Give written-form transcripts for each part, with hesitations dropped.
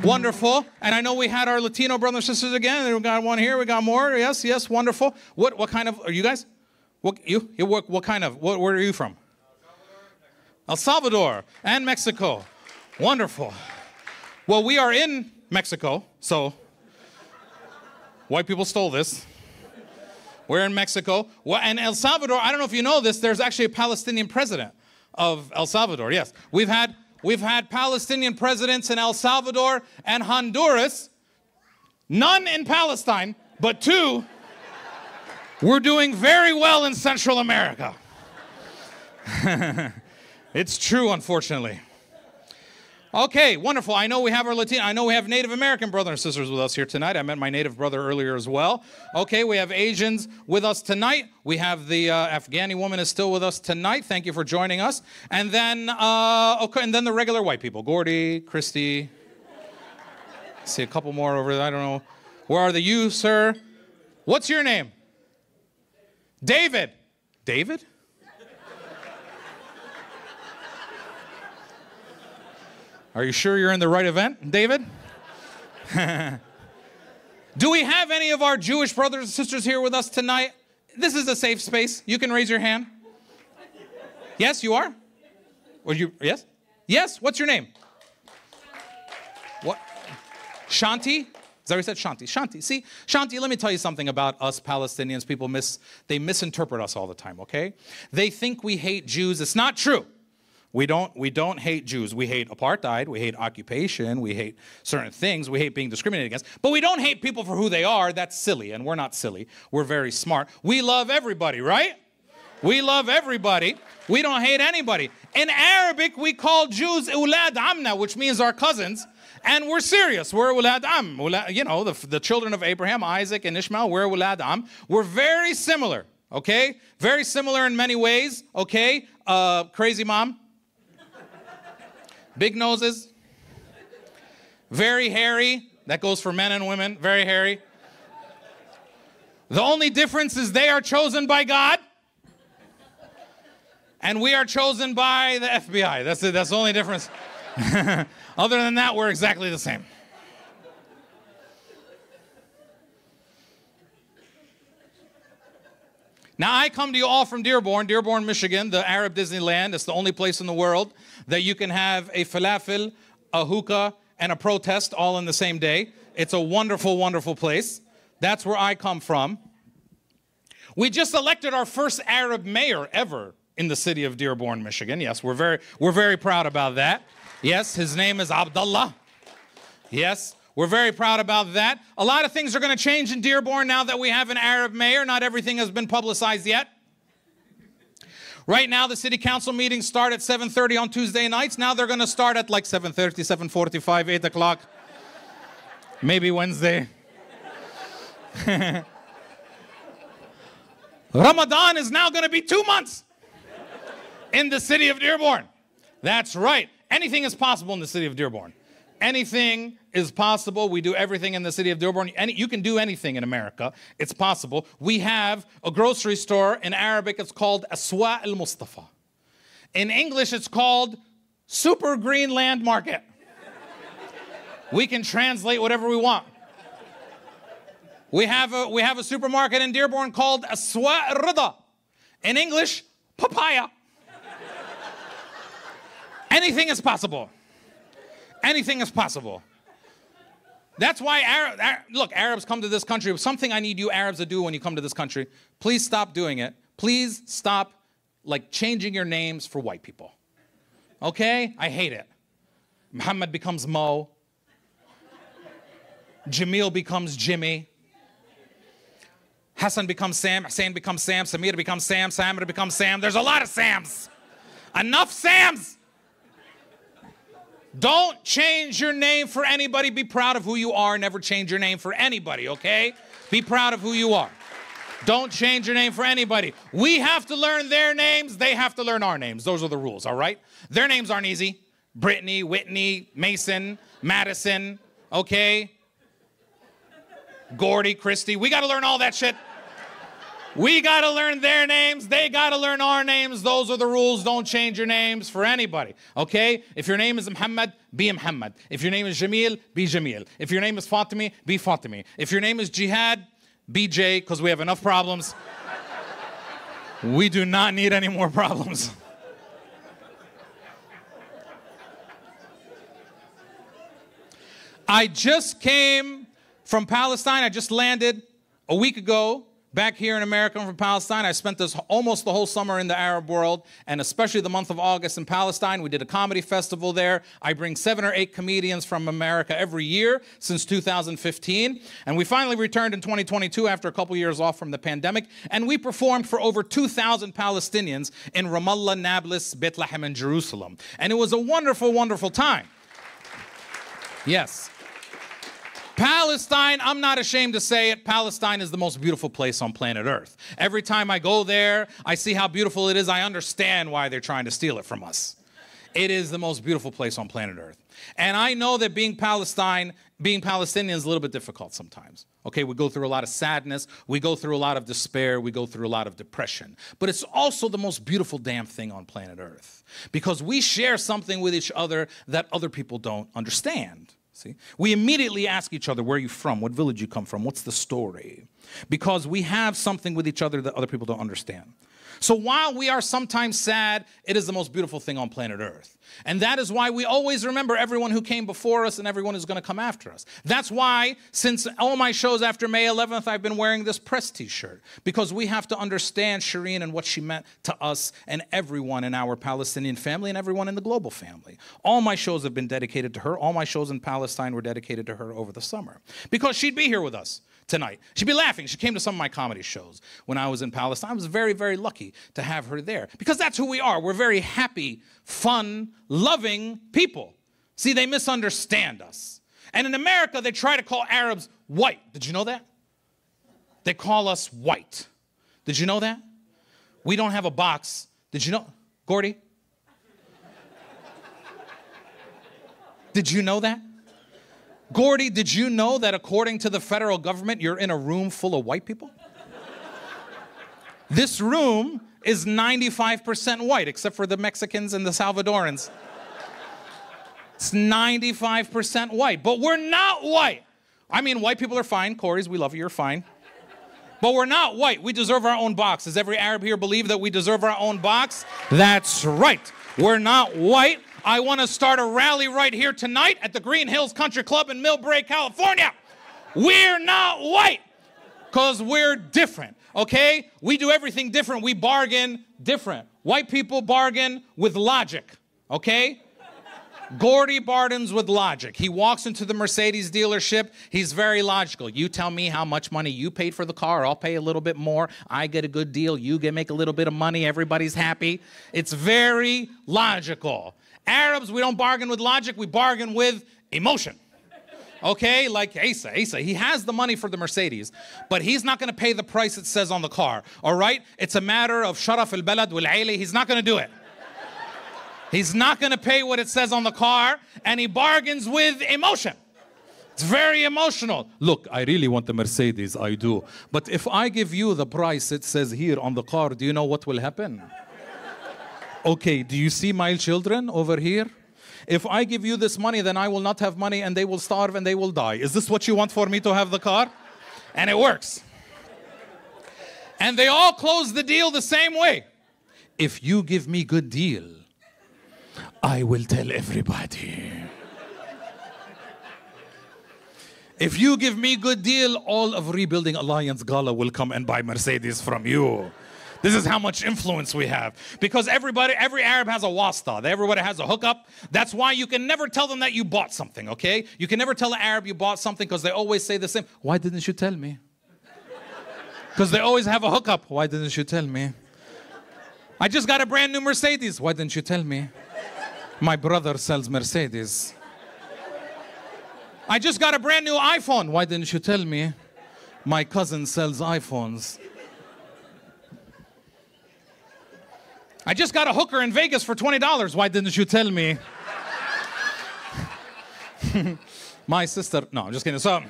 Wonderful. And I know we had our Latino brothers and sisters again. We got one here. We got more. Yes, yes. Wonderful. What kind of are you guys? What kind of? Where are you from? El Salvador and Mexico. Wonderful. Well, we are in Mexico, so white people stole this. We're in Mexico. Well, and El Salvador, I don't know if you know this, there's actually a Palestinian president of El Salvador. Yes. We've had Palestinian presidents in El Salvador and Honduras. None in Palestine, but 2. We're doing very well in Central America. It's true, unfortunately. Okay, wonderful. I know we have Native American brothers and sisters with us here tonight. I met my Native brother earlier as well. Okay, we have Asians with us tonight. We have the Afghani woman is still with us tonight. Thank you for joining us. And then, and then the regular white people. Gordy, Christy. See a couple more over there. I don't know. Where are you, sir? What's your name? David. David? Are you sure you're in the right event, David? Do we have any of our Jewish brothers and sisters here with us tonight? This is a safe space. You can raise your hand. Yes, you are? Yes? Yes? What's your name? What? Shanti? Is that what you said? Shanti. Shanti. See, Shanti, let me tell you something about us Palestinians. People they misinterpret us all the time, okay? They think we hate Jews. It's not true. We don't hate Jews. We hate apartheid. We hate occupation. We hate certain things. We hate being discriminated against. But we don't hate people for who they are. That's silly, and we're not silly. We're very smart. We love everybody, right? We love everybody. We don't hate anybody. In Arabic, we call Jews ulad amna, which means our cousins. And we're serious. We're ulad am. You know, the children of Abraham, Isaac, and Ishmael, we're ulad am. We're very similar, okay? Very similar in many ways, okay? Crazy mom. Big noses. Very hairy. That goes for men and women. Very hairy. The only difference is they are chosen by God. And we are chosen by the FBI. That's it. That's the only difference. Other than that, we're exactly the same. Now, I come to you all from Dearborn, Michigan, the Arab Disneyland. It's the only place in the world that you can have a falafel, a hookah, and a protest all in the same day. It's a wonderful, wonderful place. That's where I come from. We just elected our first Arab mayor ever in the city of Dearborn, Michigan. Yes, we're very proud about that. Yes, his name is Abdullah. Yes. We're very proud about that. A lot of things are going to change in Dearborn now that we have an Arab mayor. Not everything has been publicized yet. Right now, the city council meetings start at 7:30 on Tuesday nights. Now they're going to start at like 7:30, 7:45, 8 o'clock. Maybe Wednesday. Ramadan is now going to be 2 months in the city of Dearborn. That's right. Anything is possible in the city of Dearborn. Anything is possible. We do everything in the city of Dearborn. You can do anything in America. It's possible. We have a grocery store. In Arabic, it's called Aswa al-Mustafa. In English, it's called Super Green Land Market. We can translate whatever we want. We have a supermarket in Dearborn called Aswa al-Rida. In English, papaya. Anything is possible. Anything is possible. That's why, Arabs come to this country. Something I need you Arabs to do when you come to this country. Please stop doing it. Please stop, changing your names for white people. Okay? I hate it. Muhammad becomes Mo. Jamil becomes Jimmy. Hassan becomes Sam. Hussein becomes Sam. Samir becomes Sam. Samir becomes Sam. There's a lot of Sams. Enough Sams. Don't change your name for anybody. Be proud of who you are. Never change your name for anybody, okay? Be proud of who you are. Don't change your name for anybody. We have to learn their names. They have to learn our names. Those are the rules, all right? Their names aren't easy. Brittany, Whitney, Mason, Madison, okay? Gordy, Christy. We got to learn all that shit. We got to learn their names. They got to learn our names. Those are the rules. Don't change your names for anybody, okay? If your name is Muhammad, be Muhammad. If your name is Jamil, be Jamil. If your name is Fatimi, be Fatimi. If your name is Jihad, be Jay, because we have enough problems. We do not need any more problems. I just came from Palestine. I just landed a week ago. Back here in America, I'm from Palestine. I spent almost the whole summer in the Arab world, and especially the month of August in Palestine. We did a comedy festival there. I bring 7 or 8 comedians from America every year since 2015. And we finally returned in 2022 after a couple years off from the pandemic. And we performed for over 2,000 Palestinians in Ramallah, Nablus, Bethlehem, and Jerusalem. And it was a wonderful, wonderful time. Yes. Palestine, I'm not ashamed to say it, Palestine is the most beautiful place on planet Earth. Every time I go there, I see how beautiful it is. I understand why they're trying to steal it from us. It is the most beautiful place on planet Earth. And I know that being Palestinian is a little bit difficult sometimes. Okay, we go through a lot of sadness. We go through a lot of despair. We go through a lot of depression. But it's also the most beautiful damn thing on planet Earth because we share something with each other that other people don't understand. See? We immediately ask each other, where are you from? What village you come from? What's the story? Because we have something with each other that other people don't understand. So while we are sometimes sad, it is the most beautiful thing on planet Earth. And that is why we always remember everyone who came before us and everyone who's going to come after us. That's why, since all my shows after May 11th, I've been wearing this press t-shirt. Because we have to understand Shireen and what she meant to us and everyone in our Palestinian family and everyone in the global family. All my shows have been dedicated to her. All my shows in Palestine were dedicated to her over the summer. Because she'd be here with us tonight. She'd be laughing. She came to some of my comedy shows when I was in Palestine. I was very, very lucky to have her there because that's who we are. We're very happy, fun, loving people. See, they misunderstand us. And in America, they try to call Arabs white. Did you know that? They call us white. Did you know that? We don't have a box. Did you know? Gordy? Did you know that? Gordy, did you know that according to the federal government, you're in a room full of white people? This room is 95% white, except for the Mexicans and the Salvadorans. It's 95% white, but we're not white. I mean, white people are fine. Corey's, we love you, you're fine. But we're not white. We deserve our own box. Does every Arab here believe that we deserve our own box? That's right. We're not white. I want to start a rally right here tonight at the Green Hills Country Club in Millbrae, California. We're not white because we're different, okay? We do everything different. We bargain different. White people bargain with logic, okay? Gordy bargains with logic. He walks into the Mercedes dealership. He's very logical. You tell me how much money you paid for the car. I'll pay a little bit more. I get a good deal. You make a little bit of money. Everybody's happy. It's very logical. Arabs, we don't bargain with logic. We bargain with emotion. Okay, like Asa, he has the money for the Mercedes, but he's not going to pay the price it says on the car, all right? It's a matter of sharaf al-balad wal-aili. He's not going to do it. He's not going to pay what it says on the car, and he bargains with emotion. It's very emotional. Look, I really want the Mercedes, I do. But if I give you the price it says here on the car, do you know what will happen? Okay, do you see my children over here? If I give you this money, then I will not have money and they will starve and they will die. Is this what you want for me to have the car? And it works. And they all close the deal the same way. If you give me good deal, I will tell everybody. If you give me good deal, all of Rebuilding Alliance Gala will come and buy Mercedes from you. This is how much influence we have. Because every Arab has a wasta. Everybody has a hookup. That's why you can never tell them that you bought something, okay? You can never tell an Arab you bought something because they always say the same. Why didn't you tell me? Because they always have a hookup. Why didn't you tell me? I just got a brand new Mercedes. Why didn't you tell me? My brother sells Mercedes. I just got a brand new iPhone. Why didn't you tell me? My cousin sells iPhones. I just got a hooker in Vegas for $20. Why didn't you tell me? My sister, no, I'm just kidding. So,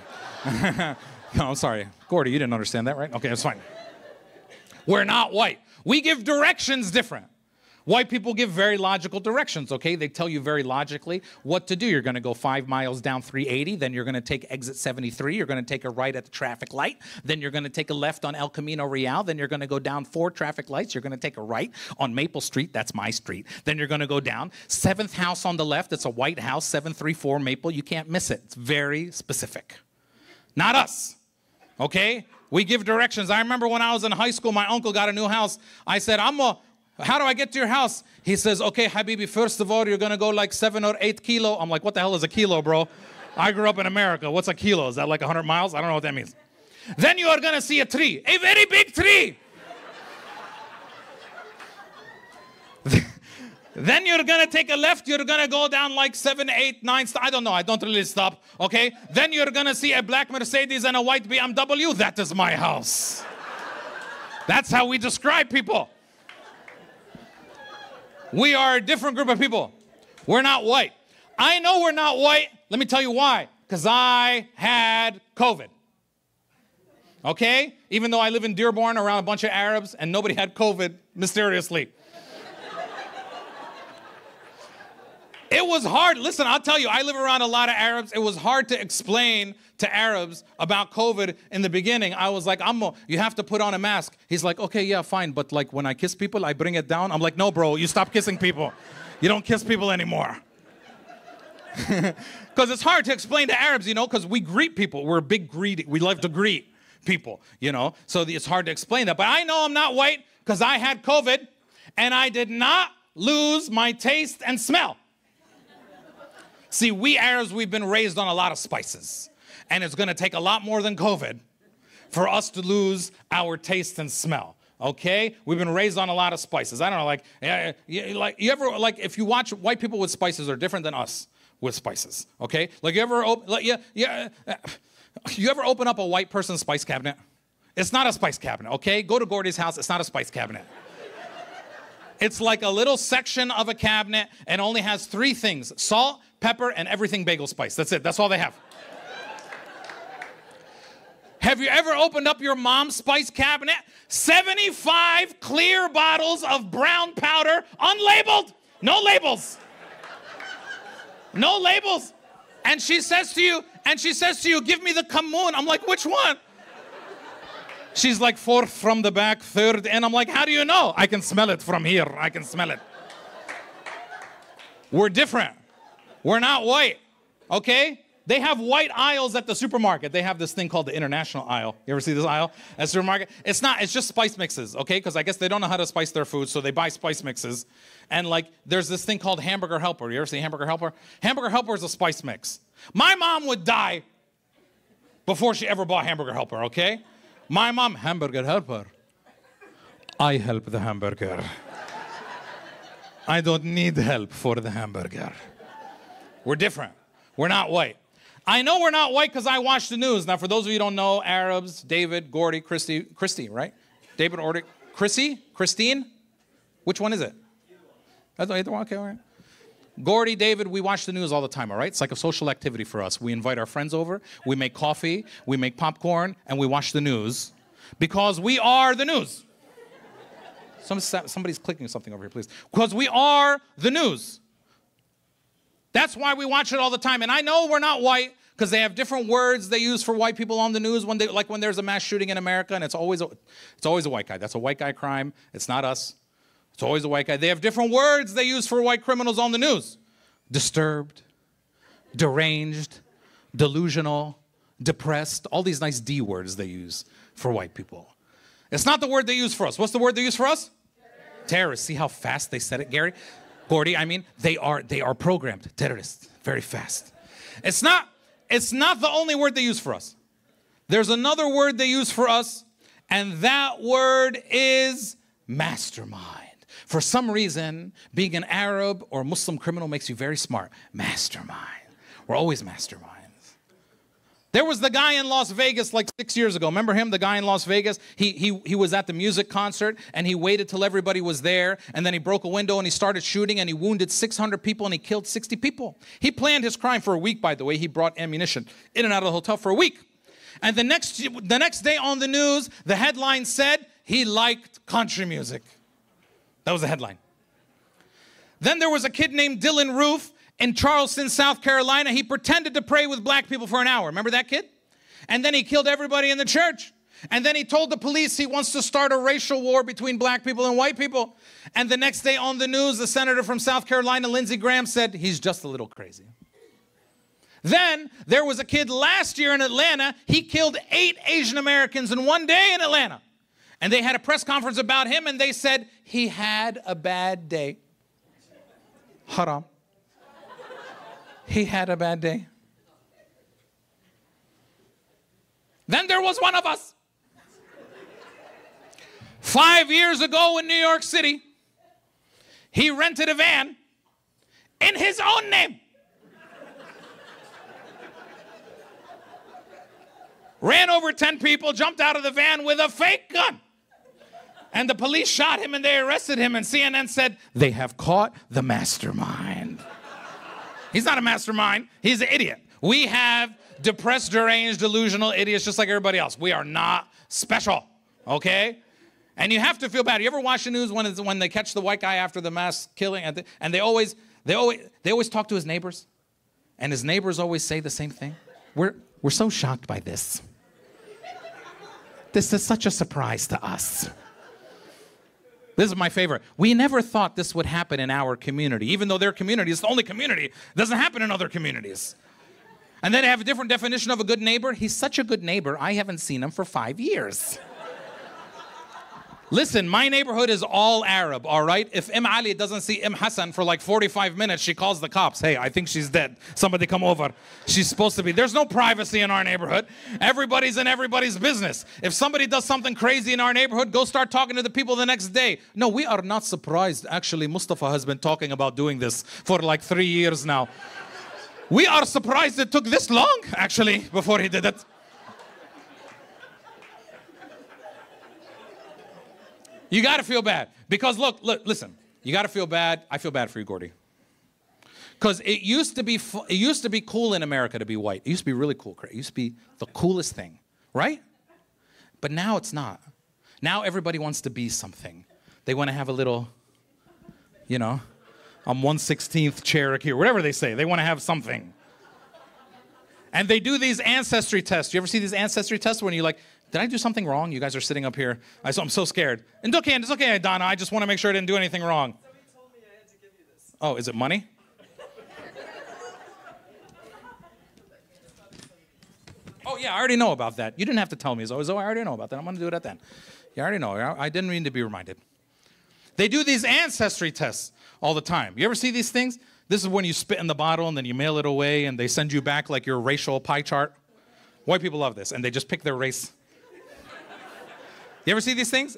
no, I'm sorry. Gordy, you didn't understand that, right? Okay, that's fine. We're not white. We give directions different. White people give very logical directions, okay? They tell you very logically what to do. You're going to go 5 miles down 380, then you're going to take exit 73, you're going to take a right at the traffic light, then you're going to take a left on El Camino Real, then you're going to go down 4 traffic lights, you're going to take a right on Maple Street, that's my street, then you're going to go down, 7th house on the left, it's a white house, 734 Maple, you can't miss it. It's very specific. Not us, okay? We give directions. I remember when I was in high school, my uncle got a new house. I said, how do I get to your house? He says, okay, Habibi, first of all, you're going to go like 7 or 8 kilo. I'm like, what the hell is a kilo, bro? I grew up in America. What's a kilo? Is that like 100 miles? I don't know what that means. Then you are going to see a tree, a very big tree. Then you're going to take a left. You're going to go down like 7, 8, 9. I don't know. I don't really stop. Okay. Then you're going to see a black Mercedes and a white BMW. That is my house. That's how we describe people. We are a different group of people. We're not white. I know we're not white. Let me tell you why. Because I had COVID. Okay? Even though I live in Dearborn around a bunch of Arabs and nobody had COVID, mysteriously. It was hard. Listen, I'll tell you, I live around a lot of Arabs. It was hard to explain to Arabs about COVID in the beginning. I was like, you have to put on a mask. He's like, okay, yeah, fine. But like when I kiss people, I bring it down. I'm like, no, bro, you stop kissing people. You don't kiss people anymore. Because it's hard to explain to Arabs, you know, because we greet people. We're big greedy. We love to greet people, you know. So it's hard to explain that. But I know I'm not white because I had COVID and I did not lose my taste and smell. See, we Arabs, we've been raised on a lot of spices. And it's going to take a lot more than COVID for us to lose our taste and smell. Okay? We've been raised on a lot of spices. I don't know, you ever, if you watch white people with spices are different than us with spices. Okay? Like, you ever open up a white person's spice cabinet? It's not a spice cabinet, okay? Go to Gordy's house. It's not a spice cabinet. It's like a little section of a cabinet and only has 3 things: salt, pepper, and everything bagel spice. That's it. That's all they have. Have you ever opened up your mom's spice cabinet? 75 clear bottles of brown powder, unlabeled. No labels. No labels. And she says to you, give me the Kamoon. I'm like, which one? She's like, 4th from the back, 3rd. And I'm like, how do you know? I can smell it from here. I can smell it. We're different. We're not white, okay? They have white aisles at the supermarket. They have this thing called the international aisle. You ever see this aisle at the supermarket? It's not, it's just spice mixes, okay? Because I guess they don't know how to spice their food, so they buy spice mixes. And like, there's this thing called Hamburger Helper. You ever see Hamburger Helper? Hamburger Helper is a spice mix. My mom would die before she ever bought Hamburger Helper, okay? My mom, Hamburger Helper. I help the hamburger. I don't need help for the hamburger. We're different. We're not white. I know we're not white because I watch the news. Now, for those of you who don't know, Arabs, David, Gordy, Christy, right? David, Gordy, Christine? Which one is it? That's either one? Okay, all right. Gordy, David, we watch the news all the time, all right? It's like a social activity for us. We invite our friends over, we make coffee, we make popcorn, and we watch the news because we are the news. Somebody's clicking something over here, please. Because we are the news. That's why we watch it all the time. And I know we're not white because they have different words they use for white people on the news when when there's a mass shooting in America, and it's always a white guy. That's a white guy crime. It's not us. It's always a white guy. They have different words they use for white criminals on the news. Disturbed, deranged, delusional, depressed, all these nice D words they use for white people. It's not the word they use for us. What's the word they use for us? Terrorists. See how fast they said it, Gary? Gordy, I mean, they are programmed terrorists very fast. It's not the only word they use for us. There's another word they use for us, and that word is mastermind. For some reason, being an Arab or Muslim criminal makes you very smart. Mastermind. We're always masterminds. There was the guy in Las Vegas like 6 years ago. Remember him, the guy in Las Vegas? He was at the music concert, and he waited till everybody was there, and then he broke a window, and he started shooting, and he wounded 600 people, and he killed 60 people. He planned his crime for a week, by the way. He brought ammunition in and out of the hotel for a week. And the next day on the news, the headline said, he liked country music. That was the headline. Then there was a kid named Dylan Roof in Charleston, South Carolina. He pretended to pray with black people for an hour. Remember that kid? And then he killed everybody in the church. And then he told the police he wants to start a racial war between black people and white people. And the next day on the news, the senator from South Carolina, Lindsey Graham, said he's just a little crazy. Then there was a kid last year in Atlanta. He killed 8 Asian Americans in one day in Atlanta. And they had a press conference about him, and they said he had a bad day. Haram. He had a bad day. Then there was one of us. 5 years ago in New York City, he rented a van in his own name. Ran over 10 people, jumped out of the van with a fake gun. And the police shot him and they arrested him, and CNN said, they have caught the mastermind. He's not a mastermind, he's an idiot. We have depressed, deranged, delusional idiots just like everybody else. We are not special, okay? And you have to feel bad. You ever watch the news when they catch the white guy after the mass killing, and they always talk to his neighbors, and his neighbors always say the same thing? We're so shocked by this. This is such a surprise to us. This is my favorite. We never thought this would happen in our community, even though their community is the only community. It doesn't happen in other communities. And then they have a different definition of a good neighbor. He's such a good neighbor, I haven't seen him for 5 years. Listen, my neighborhood is all Arab, all right? If Ali doesn't see Hassan for like 45 minutes, she calls the cops. Hey, I think she's dead. Somebody come over. She's supposed to be. There's no privacy in our neighborhood. Everybody's in everybody's business. If somebody does something crazy in our neighborhood, go start talking to the people the next day. No, we are not surprised. Actually, Mustafa has been talking about doing this for like 3 years now. We are surprised it took this long, actually, before he did it. You got to feel bad. Because look, listen. You got to feel bad. I feel bad for you, Gordy. Because it used to be cool in America to be white. It used to be really cool. It used to be the coolest thing, right? But now it's not. Now everybody wants to be something. They want to have a little, you know, I'm 1/16th Cherokee or whatever they say. They want to have something. And they do these ancestry tests. You ever see these ancestry tests when you're like, did I do something wrong? You guys are sitting up here. I'm so scared. And it's okay, Donna. I just want to make sure I didn't do anything wrong. Somebody told me I had to give you this. Oh, is it money? Oh, yeah, I already know about that. You didn't have to tell me. So I already know about that. I'm going to do it at then. You already know. I didn't mean to be reminded. They do these ancestry tests all the time. You ever see these things? This is when you spit in the bottle and then you mail it away and they send you back like your racial pie chart. White people love this, and they just pick their race. You ever see these things?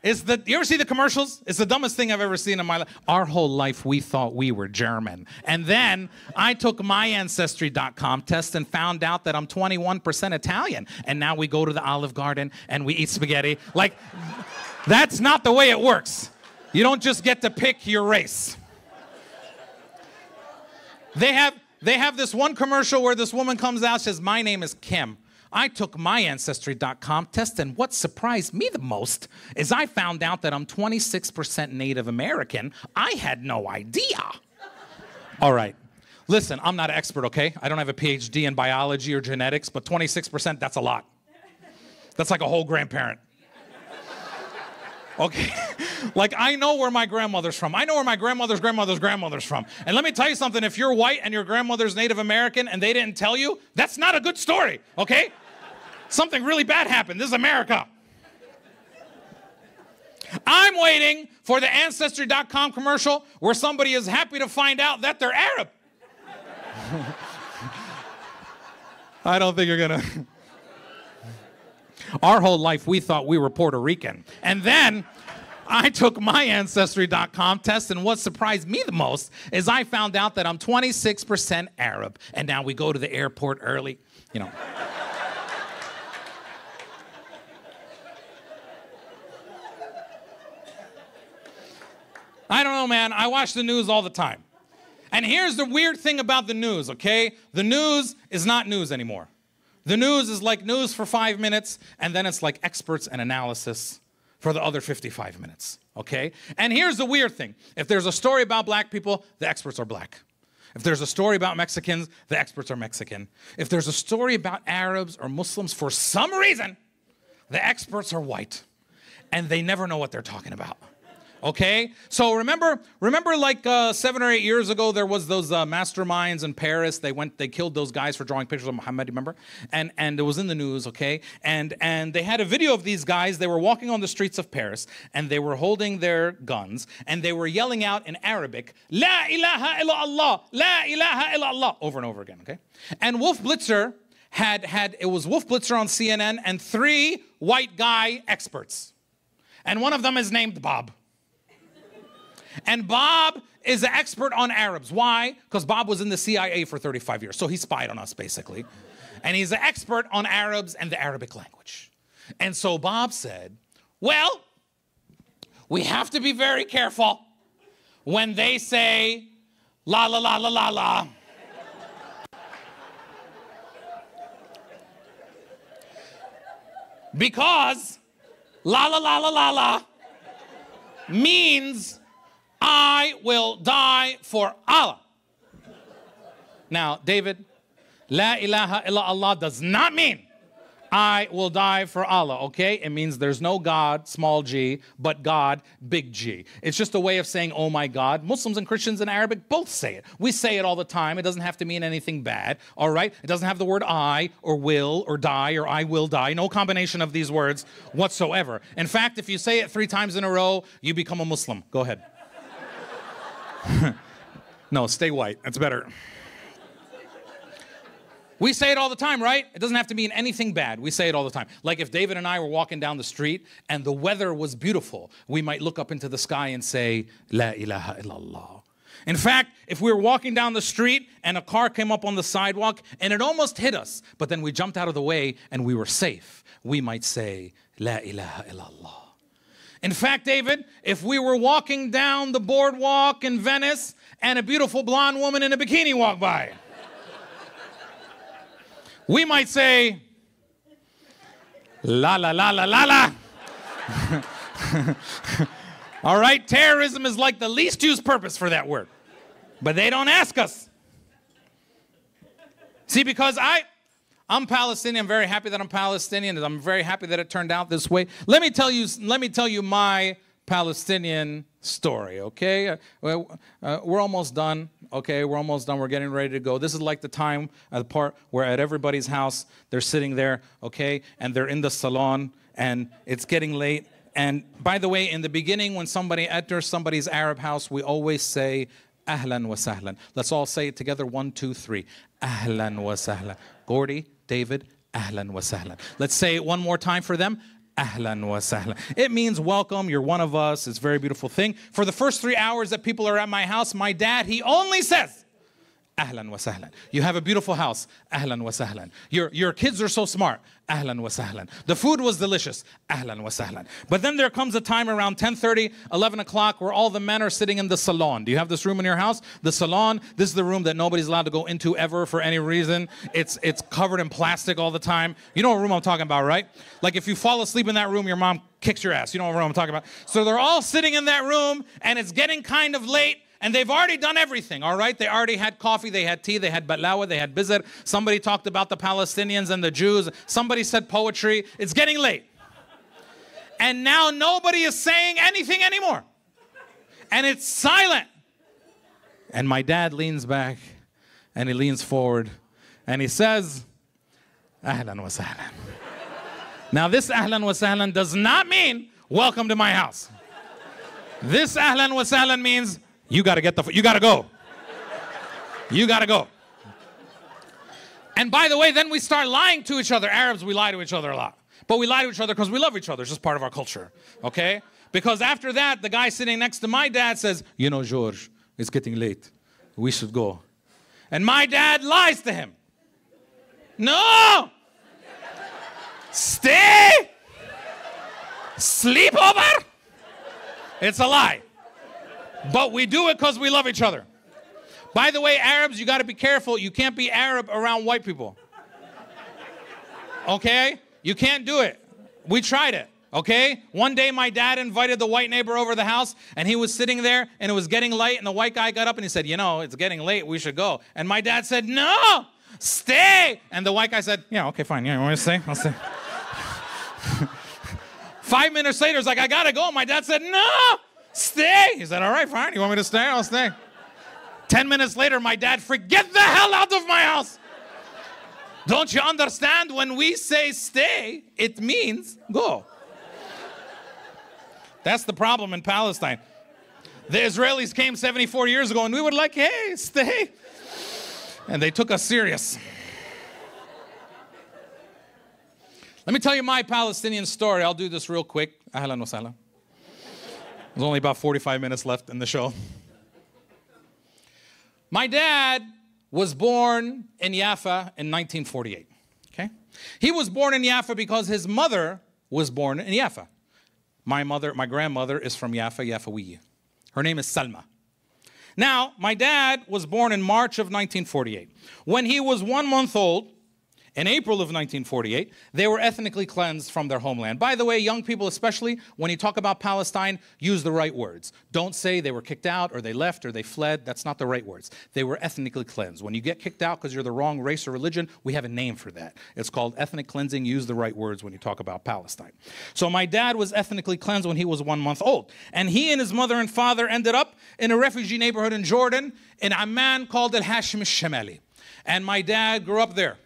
You ever see the commercials? It's the dumbest thing I've ever seen in my life. Our whole life, we thought we were German. And then I took my Ancestry.com test and found out that I'm 21% Italian. And now we go to the Olive Garden and we eat spaghetti. Like, that's not the way it works. You don't just get to pick your race. They have this one commercial where this woman comes out and says, my name is Kim. I took my Ancestry.com test, and what surprised me the most is I found out that I'm 26% Native American. I had no idea. All right. Listen, I'm not an expert, okay? I don't have a PhD in biology or genetics, but 26%, that's a lot. That's like a whole grandparent. Okay? Like, I know where my grandmother's from. I know where my grandmother's grandmother's from. And let me tell you something. If you're white and your grandmother's Native American and they didn't tell you, that's not a good story, okay? Something really bad happened. This is America. I'm waiting for the Ancestry.com commercial where somebody is happy to find out that they're Arab. I don't think you're gonna. Our whole life, we thought we were Puerto Rican. And then I took my Ancestry.com test, and what surprised me the most is I found out that I'm 26% Arab. And now we go to the airport early, you know. I don't know, man. I watch the news all the time. And here's the weird thing about the news, okay? The news is not news anymore. The news is like news for 5 minutes, and then it's like experts and analysis for the other 55 minutes, okay? And here's the weird thing. If there's a story about black people, the experts are black. If there's a story about Mexicans, the experts are Mexican. If there's a story about Arabs or Muslims, for some reason, the experts are white. And they never know what they're talking about. Okay? So remember like 7 or 8 years ago, there was those masterminds in Paris. They killed those guys for drawing pictures of Muhammad, remember? And it was in the news, okay? And they had a video of these guys. They were walking on the streets of Paris, and they were holding their guns, and they were yelling out in Arabic, La ilaha illallah, La ilaha illallah, over and over again, okay? And Wolf Blitzer it was Wolf Blitzer on CNN and 3 white guy experts. And one of them is named Bob. And Bob is an expert on Arabs. Why? Because Bob was in the CIA for 35 years. So he spied on us, basically. And he's an expert on Arabs and the Arabic language. And so Bob said, well, we have to be very careful when they say la la la la la la. Because la la la la la la means I will die for Allah. Now, David, La ilaha illallah does not mean I will die for Allah, okay? It means there's no God, small g, but God, big G. It's just a way of saying, oh my God. Muslims and Christians in Arabic both say it. We say it all the time. It doesn't have to mean anything bad, all right? It doesn't have the word I or will or die or I will die. No combination of these words whatsoever. In fact, if you say it 3 times in a row, you become a Muslim. Go ahead. No, stay white. That's better. We say it all the time, right? It doesn't have to mean anything bad. We say it all the time. Like if David and I were walking down the street and the weather was beautiful, we might look up into the sky and say, La ilaha illallah. In fact, if we were walking down the street and a car came up on the sidewalk and it almost hit us, but then we jumped out of the way and we were safe, we might say, La ilaha illallah. In fact, David, if we were walking down the boardwalk in Venice and a beautiful blonde woman in a bikini walked by, we might say, la la la la la la. All right, terrorism is like the least used purpose for that word. But they don't ask us. See, because I'm Palestinian. I'm very happy that I'm Palestinian. I'm very happy that it turned out this way. Let me tell you my Palestinian story, okay? We're almost done, okay? We're almost done. We're getting ready to go. This is like the time, the part where at everybody's house, they're sitting there, okay? And they're in the salon, and it's getting late. And by the way, in the beginning, when somebody enters somebody's Arab house, we always say, Ahlan wa sahlan. Let's all say it together. 1, 2, 3. Ahlan wa sahlan. Gordy, David, Ahlan wa sahlan. Let's say it one more time for them. Ahlan wa sahlan. It means welcome, you're one of us. It's a very beautiful thing. For the first 3 hours that people are at my house, my dad, he only says, Ahlan wa sahlan. You have a beautiful house. Ahlan wa sahlan. Your kids are so smart. Ahlan wa sahlan. The food was delicious. Ahlan wa sahlan. But then there comes a time around 10:30, 11 o'clock where all the men are sitting in the salon. Do you have this room in your house? The salon, this is the room that nobody's allowed to go into ever for any reason. It's covered in plastic all the time. You know what room I'm talking about, right? Like if you fall asleep in that room, your mom kicks your ass. You know what room I'm talking about? So they're all sitting in that room and it's getting kind of late. And they've already done everything, all right? They already had coffee, they had tea, they had baklawa, they had bizr. Somebody talked about the Palestinians and the Jews. Somebody said poetry. It's getting late. And now nobody is saying anything anymore. And it's silent. And my dad leans back and he leans forward and he says, Ahlan wa sahlan. Now this Ahlan wa sahlan does not mean welcome to my house. This Ahlan wa sahlan means you gotta go. You gotta go. And by the way, then we start lying to each other. Arabs, we lie to each other a lot. But we lie to each other because we love each other. It's just part of our culture, okay? Because after that, the guy sitting next to my dad says, you know, George, it's getting late. We should go. And my dad lies to him. No! Stay! Sleep over? It's a lie. But we do it because we love each other. By the way, Arabs, you got to be careful. You can't be Arab around white people. Okay? You can't do it. We tried it. Okay? One day my dad invited the white neighbor over the house, and he was sitting there, and it was getting late, and the white guy got up and he said, you know, it's getting late, we should go. And my dad said, no, stay. And the white guy said, yeah, okay, fine. Yeah, you want me to stay? I'll stay. 5 minutes later, it's like, I gotta go. My dad said, no, stay. He said, all right, fine. You want me to stay? I'll stay. 10 minutes later, my dad freaked, get the hell out of my house. Don't you understand? When we say stay, it means go. That's the problem in Palestine. The Israelis came 74 years ago and we were like, hey, stay. And they took us serious. Let me tell you my Palestinian story. I'll do this real quick. Ahlan wa sahlan. There's only about 45 minutes left in the show. My dad was born in Jaffa in 1948. Okay? He was born in Jaffa because his mother was born in Jaffa. My grandmother is from Jaffa, Jaffawiya. Her name is Salma. Now, my dad was born in March of 1948. When he was 1 month old, in April of 1948, they were ethnically cleansed from their homeland. By the way, young people especially, when you talk about Palestine, use the right words. Don't say they were kicked out or they left or they fled. That's not the right words. They were ethnically cleansed. When you get kicked out because you're the wrong race or religion, we have a name for that. It's called ethnic cleansing. Use the right words when you talk about Palestine. So my dad was ethnically cleansed when he was 1 month old. And he and his mother and father ended up in a refugee neighborhood in Jordan, in Amman, called Al-Hashim al-Shamali. And my dad grew up there.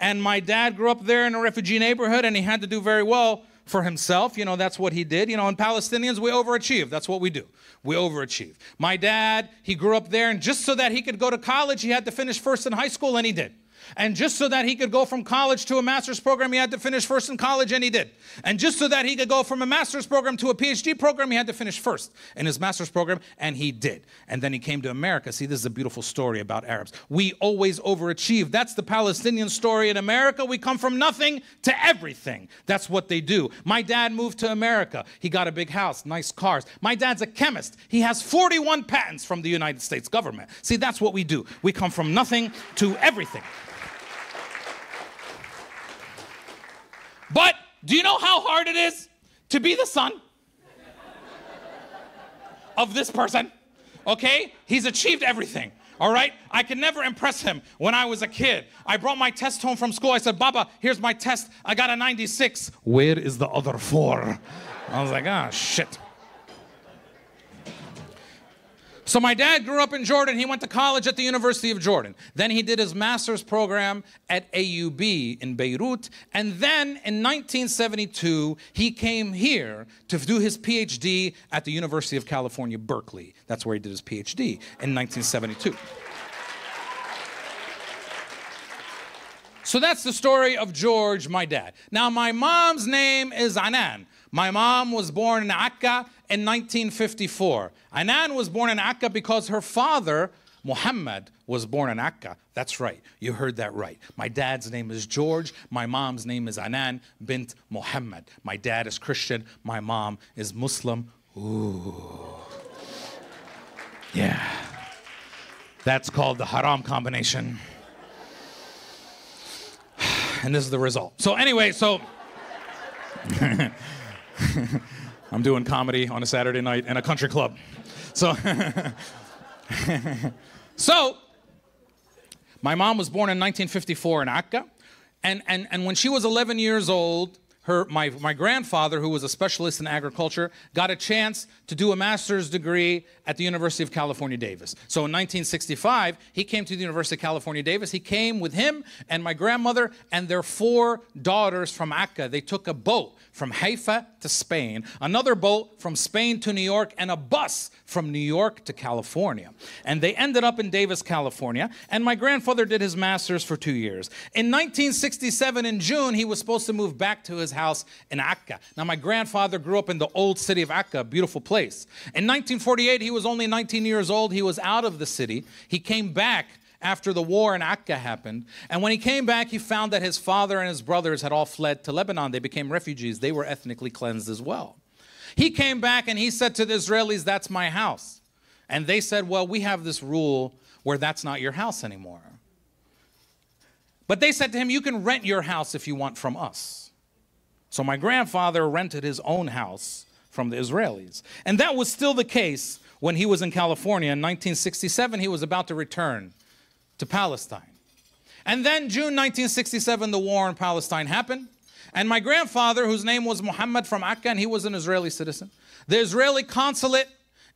And my dad grew up there in a refugee neighborhood, and he had to do very well for himself. You know, that's what he did. You know, and Palestinians, we overachieve. That's what we do. We overachieve. My dad, he grew up there, and just so that he could go to college, he had to finish first in high school, and he did. And just so that he could go from college to a master's program, he had to finish first in college, and he did. And just so that he could go from a master's program to a PhD program, he had to finish first in his master's program, and he did. And then he came to America. See, this is a beautiful story about Arabs. We always overachieve. That's the Palestinian story in America. We come from nothing to everything. That's what they do. My dad moved to America. He got a big house, nice cars. My dad's a chemist. He has 41 patents from the United States government. See, that's what we do. We come from nothing to everything. But do you know how hard it is to be the son of this person? Okay? He's achieved everything. All right? I could never impress him when I was a kid. I brought my test home from school. I said, Baba, here's my test. I got a 96. Where is the other 4? I was like, ah, shit. So my dad grew up in Jordan. He went to college at the University of Jordan. Then he did his master's program at AUB in Beirut. And then in 1972, he came here to do his PhD at the University of California, Berkeley. That's where he did his PhD in 1972. So that's the story of George, my dad. Now, my mom's name is Anan. My mom was born in Akka in 1954. Anan was born in Akka because her father, Muhammad, was born in Akka. That's right. You heard that right. My dad's name is George. My mom's name is Anan bint Muhammad. My dad is Christian. My mom is Muslim. Ooh. Yeah. That's called the haram combination. And this is the result. So anyway, I'm doing comedy on a Saturday night in a country club. So, my mom was born in 1954 in Akka. And when she was 11 years old, my grandfather, who was a specialist in agriculture, got a chance to do a master's degree at the University of California, Davis. So in 1965, he came to the University of California, Davis. He came with him and my grandmother and their 4 daughters from Akka. They took a boat from Haifa to Spain, another boat from Spain to New York, and a bus from New York to California. And they ended up in Davis, California, and my grandfather did his master's for 2 years. In 1967, in June, he was supposed to move back to his house in Akka. Now, my grandfather grew up in the old city of Akka, a beautiful place. In 1948, he was only 19 years old. He was out of the city. He came back after the war in Akka happened. And when he came back, he found that his father and his brothers had all fled to Lebanon. They became refugees. They were ethnically cleansed as well. He came back and he said to the Israelis, that's my house. And they said, well, we have this rule where that's not your house anymore. But they said to him, you can rent your house if you want from us. So my grandfather rented his own house from the Israelis. And that was still the case when he was in California. In 1967, he was about to return to Palestine. And then June 1967, the war in Palestine happened. And my grandfather, whose name was Muhammad from Akka, and he was an Israeli citizen, the Israeli consulate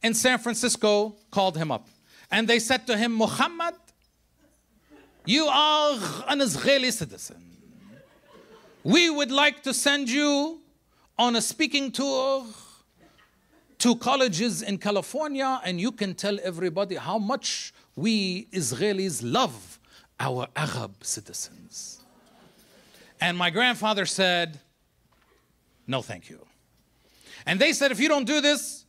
in San Francisco called him up. And they said to him, Muhammad, you are an Israeli citizen. We would like to send you on a speaking tour to colleges in California, and you can tell everybody how much we Israelis love our Arab citizens. And my grandfather said, no, thank you. And they said, if you don't do this,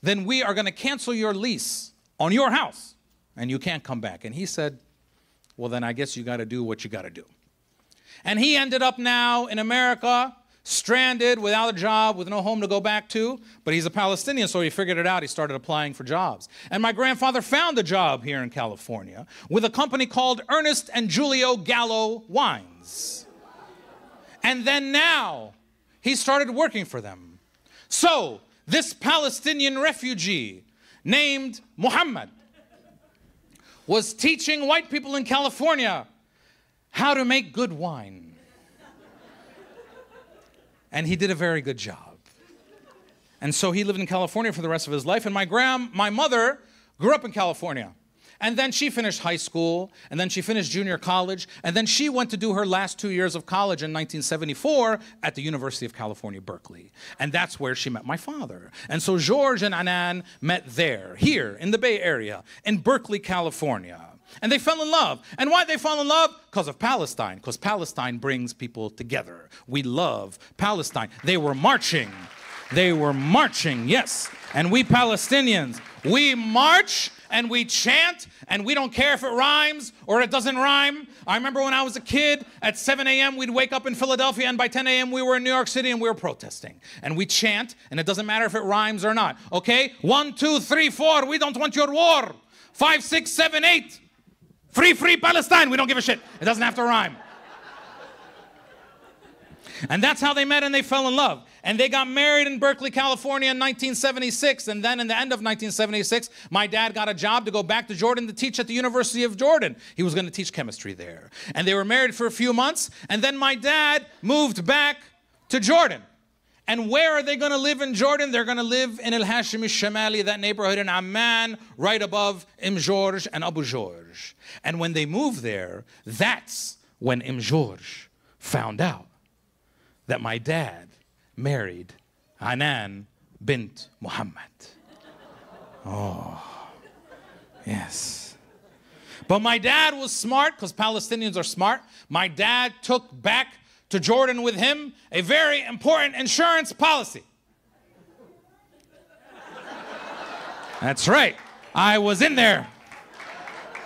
then we are going to cancel your lease on your house, and you can't come back. And he said, well, then I guess you got to do what you got to do. And he ended up now in America, stranded, without a job, with no home to go back to. But he's a Palestinian, so he figured it out. He started applying for jobs. And my grandfather found a job here in California with a company called Ernest and Julio Gallo Wines. And then now, he started working for them. So, this Palestinian refugee named Muhammad was teaching white people in California how to make good wine. And he did a very good job. And so he lived in California for the rest of his life. And my mother grew up in California. And then she finished high school, and then she finished junior college, and then she went to do her last 2 years of college in 1974 at the University of California, Berkeley. And that's where she met my father. And so George and Anan met there, here in the Bay Area, in Berkeley, California. And they fell in love. And why they fell in love? Because of Palestine. Because Palestine brings people together. We love Palestine. They were marching. They were marching, yes. And we Palestinians, we march and we chant, and we don't care if it rhymes or it doesn't rhyme. I remember when I was a kid, at 7 a.m. we'd wake up in Philadelphia, and by 10 a.m. we were in New York City and we were protesting. And we chant, and it doesn't matter if it rhymes or not. Okay? 1, 2, 3, 4, we don't want your war. 5, 6, 7, 8. Free, free Palestine. We don't give a shit. It doesn't have to rhyme. And that's how they met and they fell in love. And they got married in Berkeley, California in 1976. And then in the end of 1976, my dad got a job to go back to Jordan to teach at the University of Jordan. He was going to teach chemistry there. And they were married for a few months. And then my dad moved back to Jordan. And where are they going to live in Jordan? They're going to live in El Hashim al-Shamali, that neighborhood in Amman, right above George and Abu George. And when they moved there, that's when George found out that my dad married Anan bint Muhammad. Oh, yes. But my dad was smart, because Palestinians are smart. My dad took back to Jordan with him a very important insurance policy. That's right. I was in there.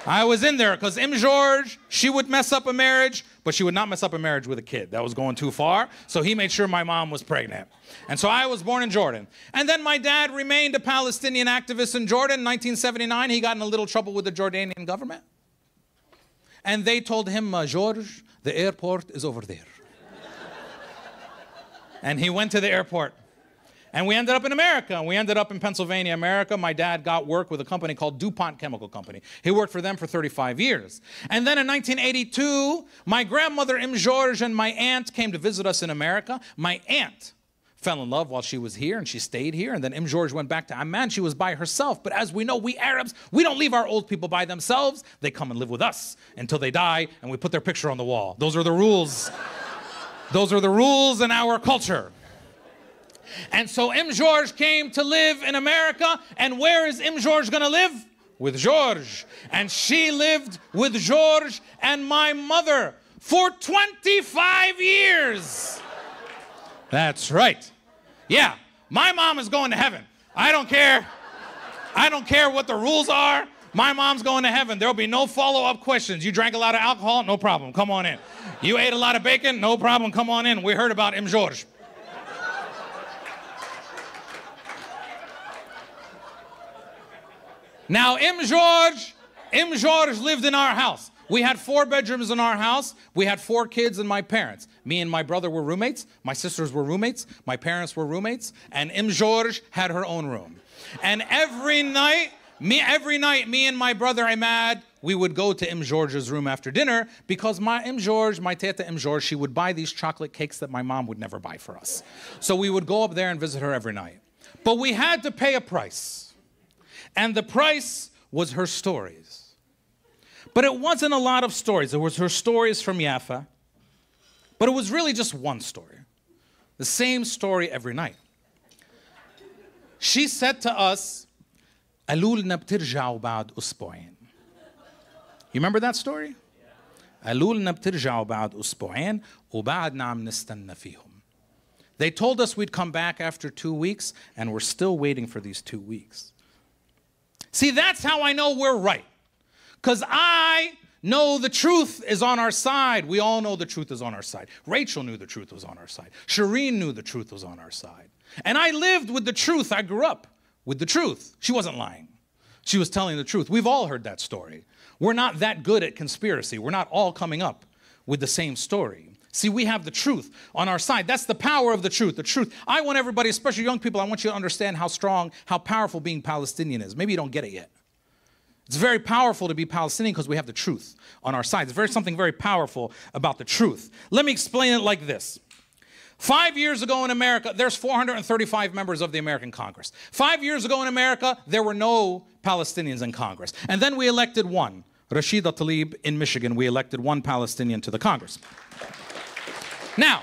I was in there because George, she would mess up a marriage, but she would not mess up a marriage with a kid. That was going too far. So he made sure my mom was pregnant. And so I was born in Jordan. And then my dad remained a Palestinian activist in Jordan. In 1979, he got in a little trouble with the Jordanian government. And they told him, George, the airport is over there. And he went to the airport. And we ended up in America. We ended up in Pennsylvania, America. My dad got work with a company called DuPont Chemical Company. He worked for them for 35 years. And then in 1982, my grandmother, George, and my aunt came to visit us in America. My aunt fell in love while she was here, and she stayed here. And then George went back to Amman. She was by herself. But as we know, we Arabs, we don't leave our old people by themselves. They come and live with us until they die, and we put their picture on the wall. Those are the rules. Those are the rules in our culture. And so George came to live in America. And where is George going to live? With George. And she lived with George and my mother for 25 years. That's right. Yeah, my mom is going to heaven. I don't care. I don't care what the rules are. My mom's going to heaven. There'll be no follow-up questions. You drank a lot of alcohol? No problem. Come on in. You ate a lot of bacon? No problem. Come on in. We heard about George. Now, George George lived in our house. We had 4 bedrooms in our house. We had 4 kids and my parents. Me and my brother were roommates. My sisters were roommates. My parents were roommates. And George had her own room. And every night, me and my brother Ahmad, we would go to George's room after dinner because my teta George, she would buy these chocolate cakes that my mom would never buy for us. So we would go up there and visit her every night. But we had to pay a price. And the price was her stories. But it wasn't a lot of stories. It was her stories from Jaffa. But it was really just one story. The same story every night. She said to us, "قالولنا بترجعوا بعد أسبوعين." You remember that story? قالولنا بترجعوا بعد أسبوعين وبعدنا عم نستنى فيهم. They told us we'd come back after 2 weeks, and we're still waiting for these 2 weeks. See, that's how I know we're right. Because I know the truth is on our side. We all know the truth is on our side. Rachel knew the truth was on our side. Shireen knew the truth was on our side. And I lived with the truth. I grew up with the truth. She wasn't lying. She was telling the truth. We've all heard that story. We're not that good at conspiracy. We're not all coming up with the same story. See, we have the truth on our side. That's the power of the truth. The truth. I want everybody, especially young people, I want you to understand how strong, how powerful being Palestinian is. Maybe you don't get it yet. It's very powerful to be Palestinian because we have the truth on our side. There's something very powerful about the truth. Let me explain it like this. 5 years ago in America, there's 435 members of the American Congress. 5 years ago in America, there were no Palestinians in Congress. And then we elected one. Rashida Tlaib in Michigan, we elected one Palestinian to the Congress. Now,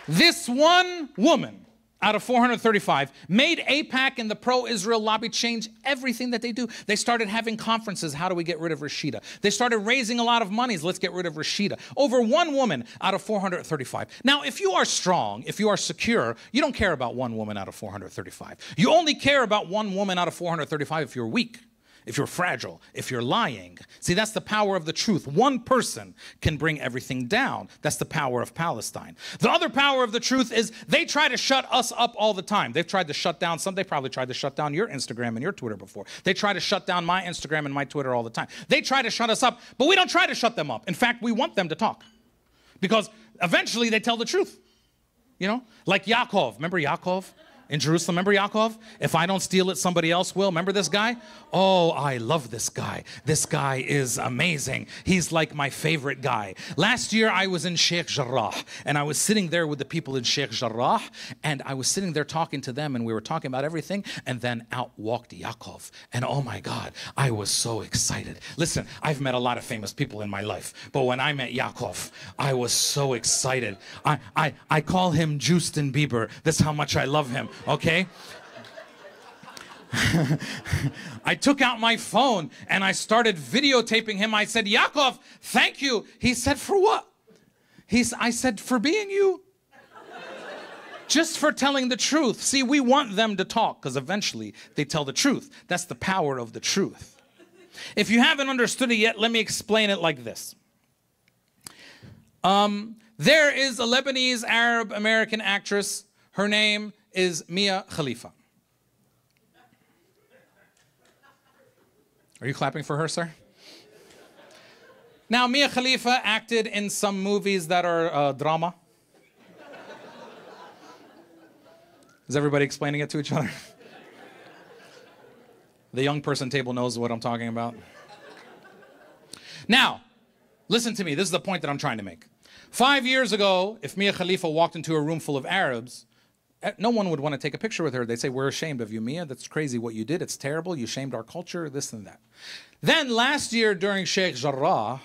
this one woman out of 435 made AIPAC and the pro-Israel lobby change everything that they do. They started having conferences. How do we get rid of Rashida? They started raising a lot of money. Let's get rid of Rashida. Over one woman out of 435. Now, if you are strong, if you are secure, you don't care about one woman out of 435. You only care about one woman out of 435 if you're weak, if you're fragile, if you're lying. See, that's the power of the truth. One person can bring everything down. That's the power of Palestine. The other power of the truth is they try to shut us up all the time. They've tried to shut down some. They probably tried to shut down your Instagram and your Twitter before. They try to shut down my Instagram and my Twitter all the time. They try to shut us up, but we don't try to shut them up. In fact, we want them to talk because eventually they tell the truth. You know, like Yaakov. Remember Yaakov? In Jerusalem, remember Yaakov? If I don't steal it, somebody else will. Remember this guy? Oh, I love this guy. This guy is amazing. He's like my favorite guy. Last year, I was in Sheikh Jarrah, and I was sitting there with the people in Sheikh Jarrah, and I was sitting there talking to them, and we were talking about everything, and then out walked Yaakov. And oh my God, I was so excited. Listen, I've met a lot of famous people in my life, but when I met Yaakov, I was so excited. I call him Justin Bieber. That's how much I love him. Okay? I took out my phone and I started videotaping him. I said, Yaakov, thank you. He said, for what? I said, for being you. Just for telling the truth. See, we want them to talk because eventually they tell the truth. That's the power of the truth. If you haven't understood it yet, let me explain it like this. There is a Lebanese Arab American actress. Her name is Mia Khalifa. Are you clapping for her, sir? Now, Mia Khalifa acted in some movies that are drama. Is everybody explaining it to each other? The young person table knows what I'm talking about. Now, listen to me. This is the point that I'm trying to make. 5 years ago, if Mia Khalifa walked into a room full of Arabs, no one would want to take a picture with her. They'd say, we're ashamed of you, Mia. That's crazy what you did. It's terrible. You shamed our culture, this and that. Then last year during Sheikh Jarrah,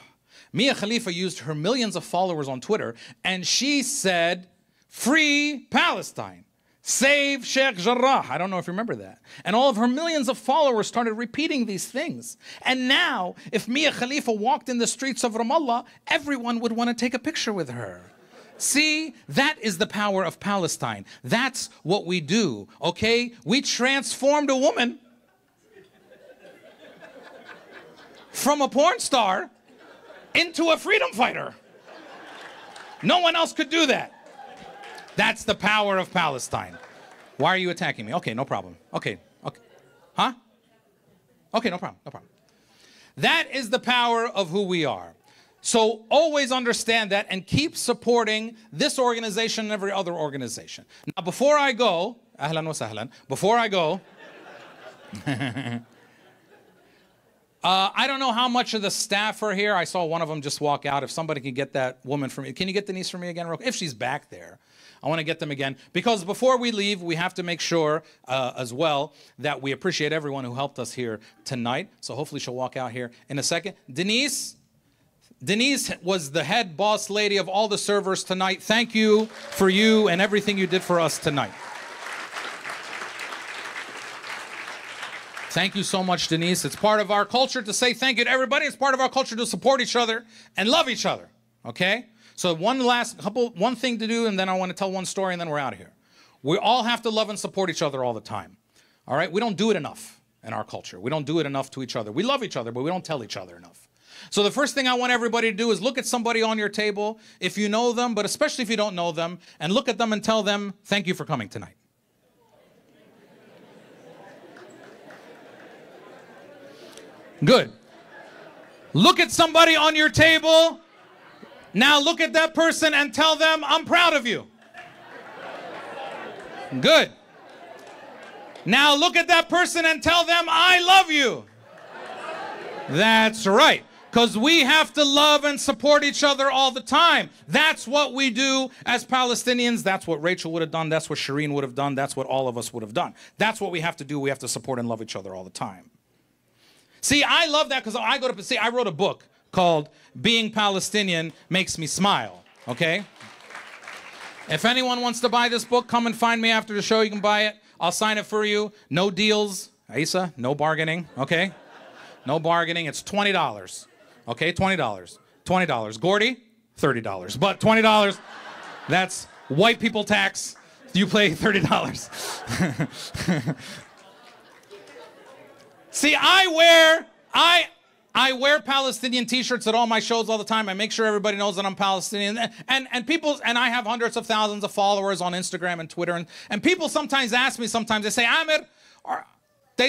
Mia Khalifa used her millions of followers on Twitter, and she said, free Palestine. Save Sheikh Jarrah. I don't know if you remember that. And all of her millions of followers started repeating these things. And now, if Mia Khalifa walked in the streets of Ramallah, everyone would want to take a picture with her. See, that is the power of Palestine. That's what we do, okay? We transformed a woman from a porn star into a freedom fighter. No one else could do that. That's the power of Palestine. Why are you attacking me? Okay, no problem. Okay. Huh? Okay, no problem, no problem. That is the power of who we are. So always understand that and keep supporting this organization and every other organization. Now, before I go, ahlan wa sahlan, before I go, I don't know how much of the staff are here. I saw one of them just walk out. If somebody can get that woman for me. Can you get Denise for me again? If she's back there. I want to get them again. Because before we leave, we have to make sure as well that we appreciate everyone who helped us here tonight. So hopefully she'll walk out here in a second. Denise was the head boss lady of all the servers tonight. Thank you for you and everything you did for us tonight. Thank you so much, Denise. It's part of our culture to say thank you to everybody. It's part of our culture to support each other and love each other. Okay? So one thing to do, and then I want to tell one story, and then we're out of here. We all have to love and support each other all the time. All right? We don't do it enough in our culture. We don't do it enough to each other. We love each other, but we don't tell each other enough. So the first thing I want everybody to do is look at somebody on your table, if you know them, but especially if you don't know them, and look at them and tell them, thank you for coming tonight. Good. Look at somebody on your table. Now look at that person and tell them, I'm proud of you. Good. Now look at that person and tell them, I love you. That's right. Because we have to love and support each other all the time. That's what we do as Palestinians. That's what Rachel would have done. That's what Shireen would have done. That's what all of us would have done. That's what we have to do. We have to support and love each other all the time. See, I love that because I wrote a book called Being Palestinian Makes Me Smile, okay? If anyone wants to buy this book, come and find me after the show. You can buy it. I'll sign it for you. No deals. Isa, no bargaining, okay? No bargaining. It's $20. Okay, $20. $20. Gordy, $30. But $20, that's white people tax. You pay $30. See, I wear Palestinian t-shirts at all my shows all the time. I make sure everybody knows that I'm Palestinian. And I have hundreds of thousands of followers on Instagram and Twitter. And people sometimes ask me, they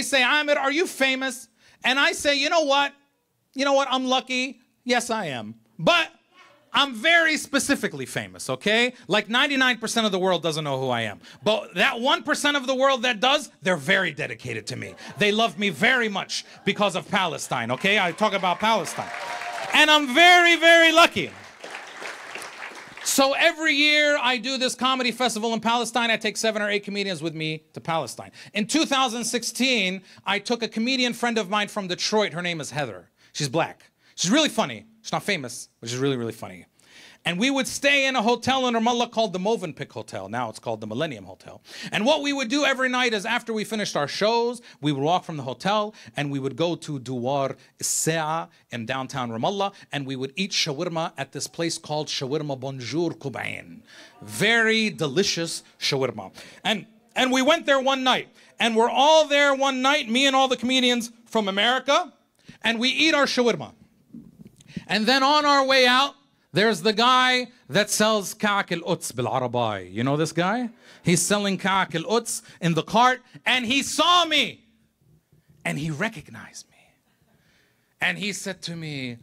say, Amer, are you famous? And I say, you know what? I'm lucky. Yes, I am. But I'm very specifically famous, okay? Like 99% of the world doesn't know who I am. But that 1% of the world that does, they're very dedicated to me. They love me very much because of Palestine, okay? I talk about Palestine. And I'm very, very lucky. So every year I do this comedy festival in Palestine. I take 7 or 8 comedians with me to Palestine. In 2016, I took a comedian friend of mine from Detroit. Her name is Heather. She's black. She's really funny. She's not famous, but she's really, really funny. And we would stay in a hotel in Ramallah called the Movenpick Hotel. Now it's called the Millennium Hotel. And what we would do every night is after we finished our shows, we would walk from the hotel and we would go to Duwar Sa'a in downtown Ramallah, and we would eat shawarma at this place called Shawarma Bonjour Kubain. Very delicious shawarma. And we went there one night, and we're all there one night, me and all the comedians from America, and we eat our shawarma. And then on our way out, there's the guy that sells ka'ak al-Uts bil-Arabai. You know this guy? He's selling ka'ak al-Uts in the cart, and he saw me. And he recognized me. And he said to me,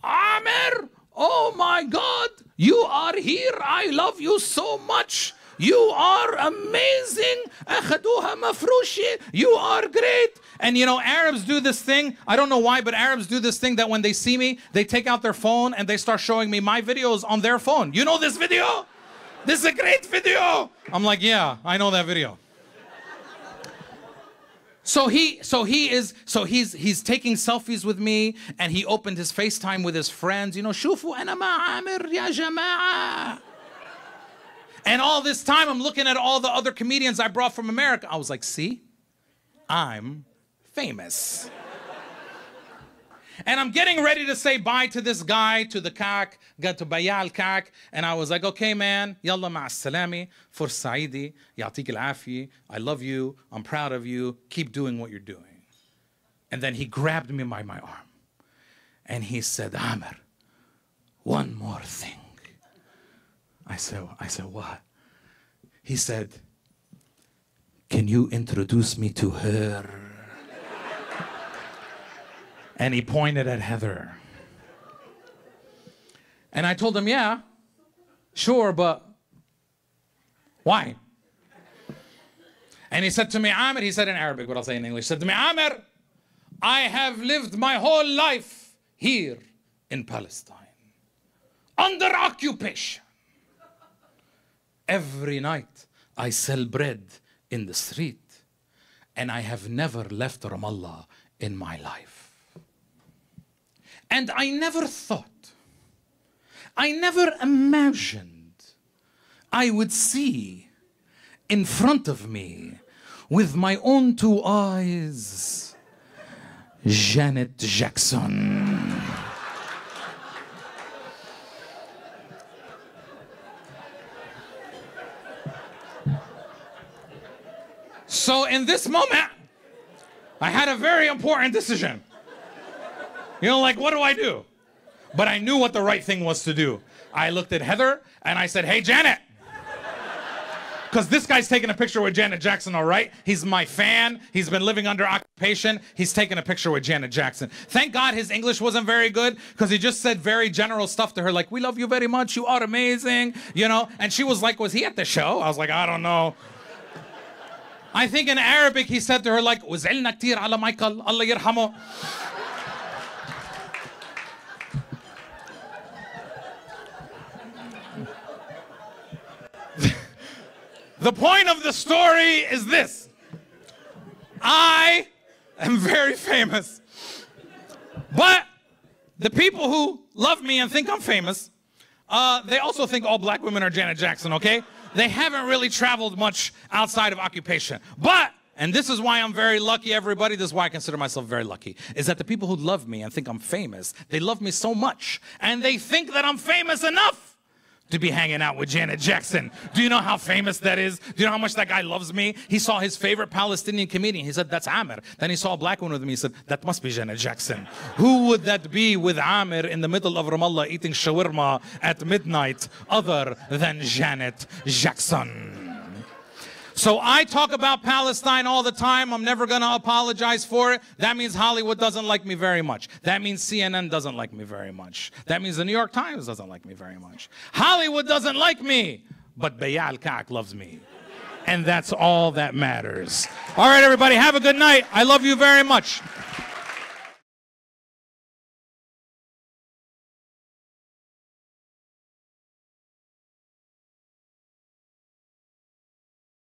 Amer, oh my God, you are here. I love you so much. You are amazing. You are great. And you know, Arabs do this thing. I don't know why, but Arabs do this thing that when they see me, they take out their phone and they start showing me my videos on their phone. You know this video? This is a great video. I'm like, yeah, I know that video. So he's taking selfies with me, and he opened his FaceTime with his friends. You know, شوفوا أنا مع عامر يا جماعة. And all this time, I'm looking at all the other comedians I brought from America. I was like, see, I'm famous. And I'm getting ready to say bye to this guy, to the kak, to Bayal kak. And I was like, okay, man, yalla ma'a salami, for Saidi, yatik al-afi, I love you, I'm proud of you, keep doing what you're doing. And then he grabbed me by my arm. And he said, Amer, one more thing. I said, what? He said, can you introduce me to her? And he pointed at Heather. And I told him, yeah, sure, but why? And he said to me, Amer, he said in Arabic, what I'll say in English, he said to me, Amer, I have lived my whole life here in Palestine, under occupation. Every night I sell bread in the street, and I have never left Ramallah in my life. And I never thought, I never imagined I would see in front of me with my own two eyes Janet Jackson. So in this moment, I had a very important decision. You know, like, what do I do? But I knew what the right thing was to do. I looked at Heather and I said, hey, Janet. Because this guy's taking a picture with Janet Jackson, all right? He's my fan. He's been living under occupation. He's taking a picture with Janet Jackson. Thank God his English wasn't very good, because he just said very general stuff to her, like, we love you very much. You are amazing, you know? And she was like, was he at the show? I was like, I don't know. I think in Arabic he said to her, like, وزعلنا كتير على مايكل الله يرحمه. The point of the story is this. I am very famous. But the people who love me and think I'm famous, they also think all black women are Janet Jackson, okay? They haven't really traveled much outside of occupation. But, and this is why I'm very lucky, everybody, this is why I consider myself very lucky, is that the people who love me and think I'm famous, they love me so much, and they think that I'm famous enough to be hanging out with Janet Jackson. Do you know how famous that is? Do you know how much that guy loves me? He saw his favorite Palestinian comedian. He said, that's Amer. Then he saw a black woman with me. He said, that must be Janet Jackson. Who would that be with Amer in the middle of Ramallah eating shawarma at midnight other than Janet Jackson? So I talk about Palestine all the time. I'm never going to apologize for it. That means Hollywood doesn't like me very much. That means CNN doesn't like me very much. That means the New York Times doesn't like me very much. Hollywood doesn't like me, but Bay'a al-Ka'ak loves me. And that's all that matters. All right, everybody, have a good night. I love you very much.